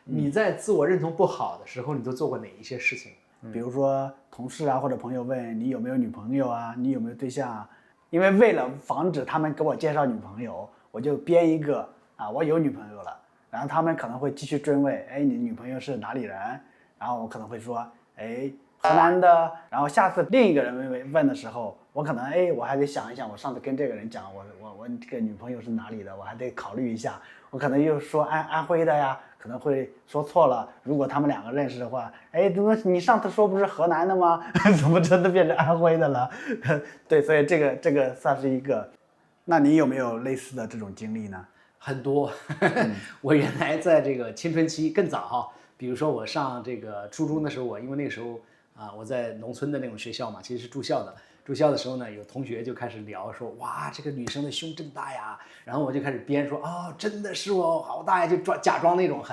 你在自我认同不好的时候，你都做过哪一些事情？比如说同事啊或者朋友问你有没有女朋友啊，你有没有对象啊？因为为了防止他们给我介绍女朋友，我就编一个啊，我有女朋友了。然后他们可能会继续追问，哎，你女朋友是哪里人？然后我可能会说，哎，河南的。然后下次另一个人问的时候，我可能我还得想一想，我上次跟这个人讲，我这个女朋友是哪里的，我还得考虑一下。我可能又说安徽的呀，可能会说错了。如果他们两个认识的话，哎，怎么你上次说不是河南的吗？怎么真的变成安徽的了？对，所以这个算是一个。那你有没有类似的这种经历呢？很多，我原来在这个青春期更早哈，比如说我上这个初中的时候，因为那个时候我在农村的那种学校嘛，其实是住校的。住校的时候呢，有同学就开始聊说，哇，这个女生的胸真大呀。然后我就开始编说，哦，真的是哦，好大呀，就假装那种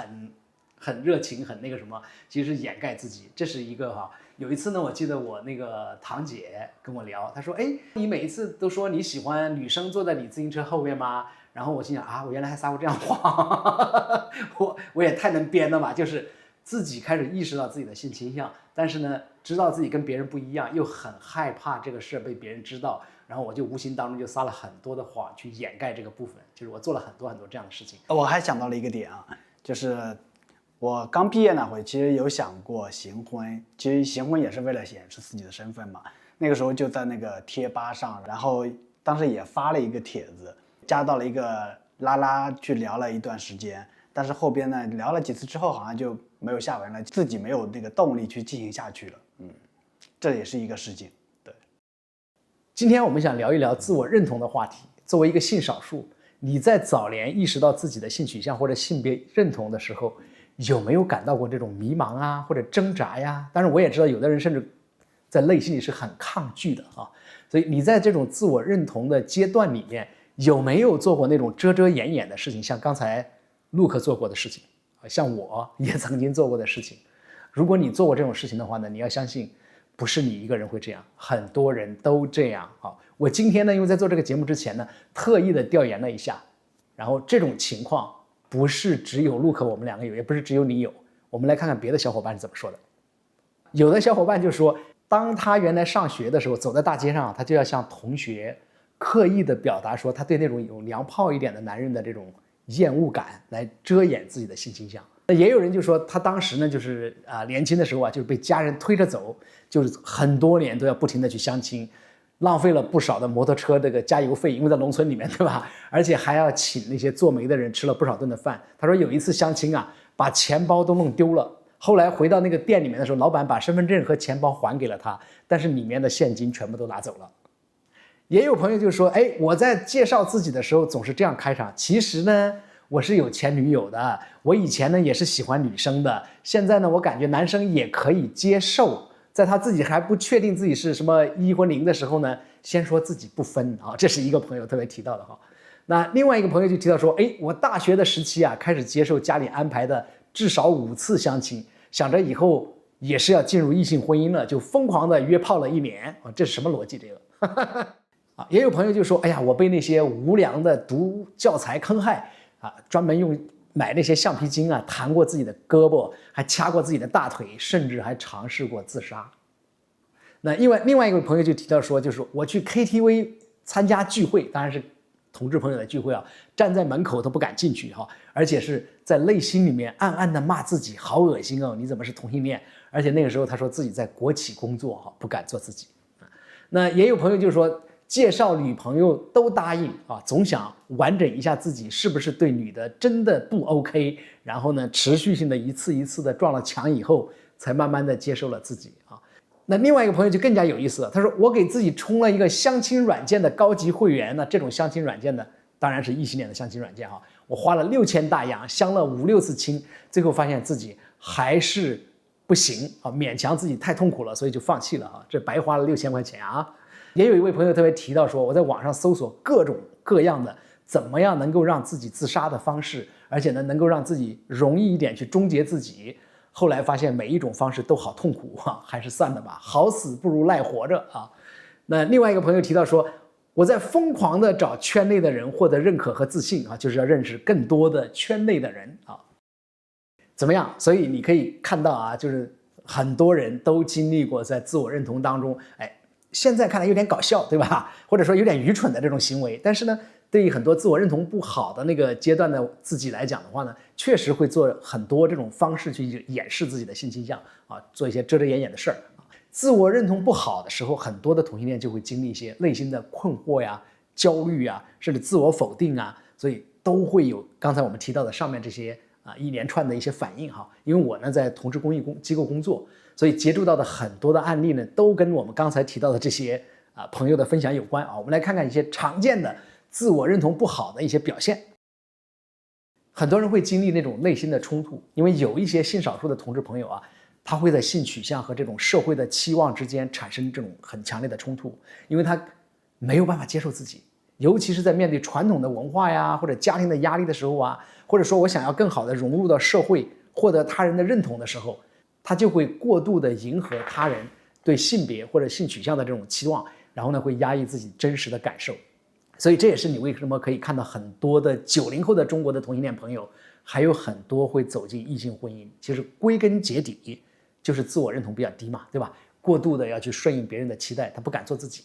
很热情，很那个什么，其实是掩盖自己。这是一个哈。有一次呢，我记得我那个堂姐跟我聊，她说，哎，你每一次都说你喜欢女生坐在你自行车后面吗？然后我心想啊，我原来还撒过这样谎，我也太能编了吧！就是自己开始意识到自己的性倾向，但是呢，知道自己跟别人不一样，又很害怕这个事被别人知道，然后我就无形当中就撒了很多的谎去掩盖这个部分，就是我做了很多这样的事情。我还想到了一个点啊，就是我刚毕业那会，其实有想过行婚，其实行婚也是为了显示自己的身份嘛。那个时候就在那个贴吧上，然后当时也发了一个帖子。加到了一个拉拉去聊了一段时间，但是后边呢聊了几次之后好像就没有下文了，自己没有那个动力去进行下去了。这也是一个事情。对，今天我们想聊一聊自我认同的话题。作为一个性少数，你在早年意识到自己的性取向或者性别认同的时候，有没有感到过这种迷茫啊，或者挣扎呀？当然，我也知道有的人甚至在内心里是很抗拒的啊。所以你在这种自我认同的阶段里面，有没有做过那种遮遮掩掩的事情，像刚才陆克做过的事情，像我也曾经做过的事情？如果你做过这种事情的话呢，你要相信，不是你一个人会这样，很多人都这样。好，我今天呢，因为在做这个节目之前呢，特意的调研了一下，然后这种情况不是只有陆克我们两个有，也不是只有你有。我们来看看别的小伙伴是怎么说的。有的小伙伴就说，当他原来上学的时候，走在大街上，他就要向同学刻意的表达说他对那种有娘炮一点的男人的这种厌恶感，来遮掩自己的性倾向。那也有人就说他当时呢，就是年轻的时候就是被家人推着走，就是很多年都要不停的去相亲，浪费了不少的摩托车这个加油费，因为在农村里面，对吧？而且还要请那些做媒的人吃了不少顿的饭。他说有一次相亲把钱包都弄丢了，后来回到那个店里面的时候，老板把身份证和钱包还给了他，但是里面的现金全部都拿走了。也有朋友就说，哎，我在介绍自己的时候总是这样开场，其实呢，我是有前女友的，我以前呢也是喜欢女生的，现在呢我感觉男生也可以接受，在他自己还不确定自己是什么1或0的时候呢，先说自己不分啊，这是一个朋友特别提到的哈。那另外一个朋友就提到说，哎，我大学的时期开始接受家里安排的至少5次相亲，想着以后也是要进入异性婚姻了，就疯狂的约炮了1年这是什么逻辑这个？也有朋友就说，哎呀，我被那些无良的毒教材坑害专门用买那些橡皮筋弹过自己的胳膊，还掐过自己的大腿，甚至还尝试过自杀。那另外一个朋友就提到说，就是我去 KTV 参加聚会，当然是同志朋友的聚会站在门口都不敢进去而且是在内心里面暗暗的骂自己，好恶心你怎么是同性恋？而且那个时候他说自己在国企工作不敢做自己。那也有朋友就说，介绍女朋友都答应总想完整一下自己是不是对女的真的不 OK， 然后呢持续性的一次一次的撞了墙以后，才慢慢的接受了自己那另外一个朋友就更加有意思了，他说我给自己充了一个相亲软件的高级会员，那这种相亲软件呢，当然是异性恋的相亲软件我花了6000大洋，相了5、6次亲，最后发现自己还是不行勉强自己太痛苦了，所以就放弃了这白花了6000块钱也有一位朋友特别提到说，我在网上搜索各种各样的怎么样能够让自己自杀的方式，而且呢能够让自己容易一点去终结自己，后来发现每一种方式都好痛苦还是算了吧，好死不如赖活着那另外一个朋友提到说，我在疯狂的找圈内的人获得认可和自信就是要认识更多的圈内的人怎么样？所以你可以看到啊，就是很多人都经历过在自我认同当中，现在看来有点搞笑，对吧？或者说有点愚蠢的这种行为，但是呢，对于很多自我认同不好的那个阶段的自己来讲的话呢，确实会做很多这种方式去掩饰自己的性倾向啊，做一些遮遮掩掩的事儿。自我认同不好的时候，很多的同性恋就会经历一些内心的困惑呀、焦虑啊，甚至自我否定啊，所以都会有刚才我们提到的上面这些一连串的一些反应哈。因为我呢在同志公益机构工作，所以接触到的很多的案例呢，都跟我们刚才提到的这些朋友的分享有关啊。我们来看看一些常见的自我认同不好的一些表现。很多人会经历那种内心的冲突，因为有一些性少数的同志朋友啊，他会在性取向和这种社会的期望之间产生这种很强烈的冲突，因为他没有办法接受自己，尤其是在面对传统的文化呀或者家庭的压力的时候啊，或者说我想要更好的融入到社会，获得他人的认同的时候，他就会过度的迎合他人对性别或者性取向的这种期望，然后呢会压抑自己真实的感受。所以这也是你为什么可以看到很多的90后的中国的同性恋朋友，还有很多会走进异性婚姻，其实归根结底就是自我认同比较低嘛，对吧？过度的要去顺应别人的期待，他不敢做自己。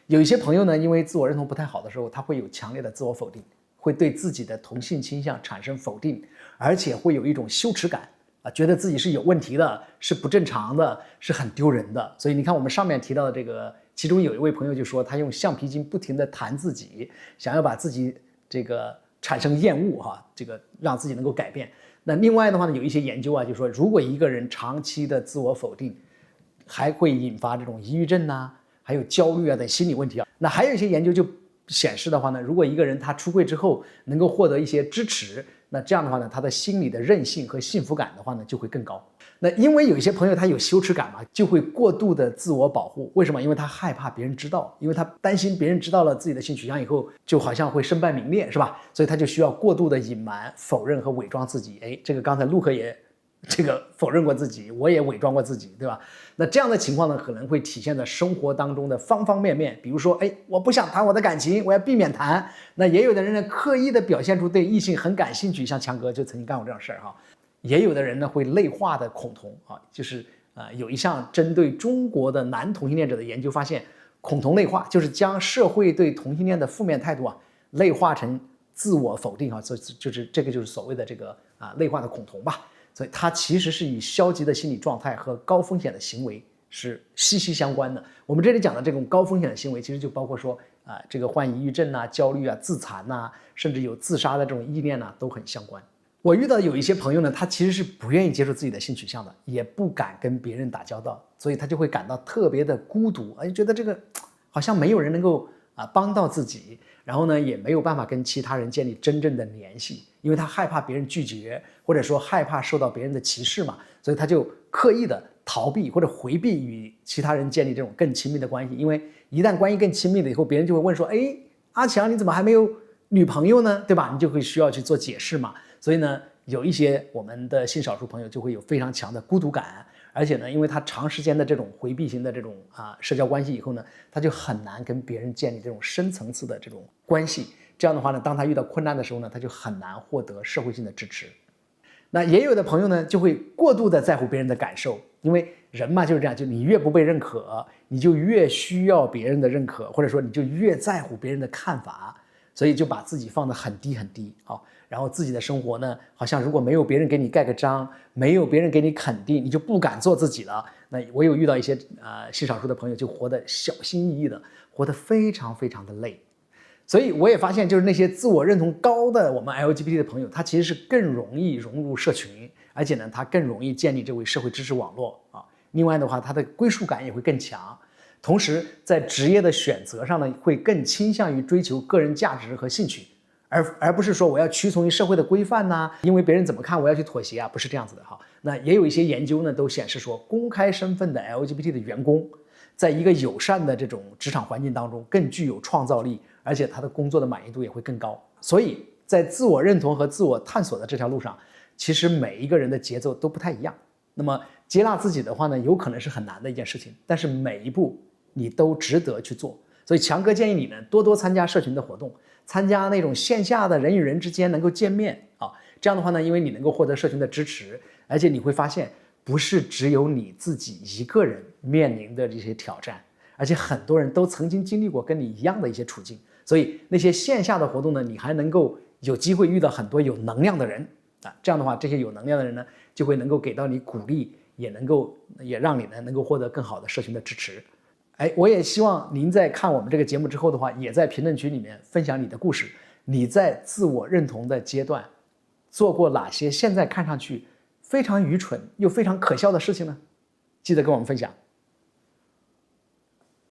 有一些朋友呢，因为自我认同不太好的时候，他会有强烈的自我否定，会对自己的同性倾向产生否定，而且会有一种羞耻感啊，觉得自己是有问题的，是不正常的，是很丢人的。所以你看我们上面提到的这个，其中有一位朋友就说，他用橡皮筋不停地弹自己，想要把自己这个产生厌恶这个让自己能够改变。那另外的话呢，有一些研究啊，就说如果一个人长期的自我否定，还会引发这种抑郁症啊，还有焦虑啊等心理问题啊。那还有一些研究就显示的话呢，如果一个人他出柜之后能够获得一些支持，那这样的话呢，他的心理的韧性和幸福感的话呢就会更高。那因为有一些朋友他有羞耻感嘛，就会过度的自我保护。为什么？因为他害怕别人知道，因为他担心别人知道了自己的性取向以后，就好像会身败名裂，是吧？所以他就需要过度的隐瞒、否认和伪装自己。这个刚才陆克也这个否认过自己，我也伪装过自己，对吧？那这样的情况呢，可能会体现在生活当中的方方面面。比如说，我不想谈我的感情，我要避免谈。那也有的人呢，刻意的表现出对异性很感兴趣，像强哥就曾经干过这样的事儿哈。也有的人呢，会内化的恐同啊，就是有一项针对中国的男同性恋者的研究发现，恐同内化就是将社会对同性恋的负面态度内化成自我否定啊，就是这个就是所谓的这个内化的恐同吧。所以它其实是与消极的心理状态和高风险的行为是息息相关的。我们这里讲的这种高风险的行为，其实就包括说这个患抑郁症啊、焦虑啊、自残啊，甚至有自杀的这种意念啊，都很相关。我遇到有一些朋友呢，他其实是不愿意接受自己的性取向的，也不敢跟别人打交道，所以他就会感到特别的孤独，觉得这个好像没有人能够帮到自己，然后呢也没有办法跟其他人建立真正的联系，因为他害怕别人拒绝，或者说害怕受到别人的歧视嘛，所以他就刻意的逃避或者回避与其他人建立这种更亲密的关系。因为一旦关系更亲密了以后，别人就会问说，阿强你怎么还没有女朋友呢，对吧？你就会需要去做解释嘛。所以呢，有一些我们的性少数朋友就会有非常强的孤独感，而且呢，因为他长时间的这种回避型的这种社交关系以后呢，他就很难跟别人建立这种深层次的这种关系。这样的话呢，当他遇到困难的时候呢，他就很难获得社会性的支持。那也有的朋友呢，就会过度的在乎别人的感受，因为人嘛就是这样，就你越不被认可，你就越需要别人的认可，或者说你就越在乎别人的看法，所以就把自己放得很低很低然后自己的生活呢，好像如果没有别人给你盖个章，没有别人给你肯定，你就不敢做自己了。那我有遇到一些性少数的朋友，就活得小心翼翼的，活得非常非常的累。所以我也发现，就是那些自我认同高的我们 LGBT 的朋友，他其实是更容易融入社群，而且呢，他更容易建立这位社会支持网络另外的话，他的归属感也会更强，同时在职业的选择上呢，会更倾向于追求个人价值和兴趣。而不是说我要屈从于社会的规范因为别人怎么看我要去妥协不是这样子的那也有一些研究呢都显示说，公开身份的 LGBT 的员工，在一个友善的这种职场环境当中更具有创造力，而且他的工作的满意度也会更高。所以在自我认同和自我探索的这条路上，其实每一个人的节奏都不太一样。那么接纳自己的话呢，有可能是很难的一件事情，但是每一步你都值得去做。所以强哥建议你呢，多多参加社群的活动，参加那种线下的人与人之间能够见面这样的话呢，因为你能够获得社群的支持，而且你会发现，不是只有你自己一个人面临的这些挑战，而且很多人都曾经经历过跟你一样的一些处境。所以那些线下的活动呢，你还能够有机会遇到很多有能量的人啊，这样的话，这些有能量的人呢，就会能够给到你鼓励，也让你呢能够获得更好的社群的支持。我也希望您在看我们这个节目之后的话，也在评论区里面分享你的故事。你在自我认同的阶段，做过哪些现在看上去非常愚蠢又非常可笑的事情呢？记得跟我们分享。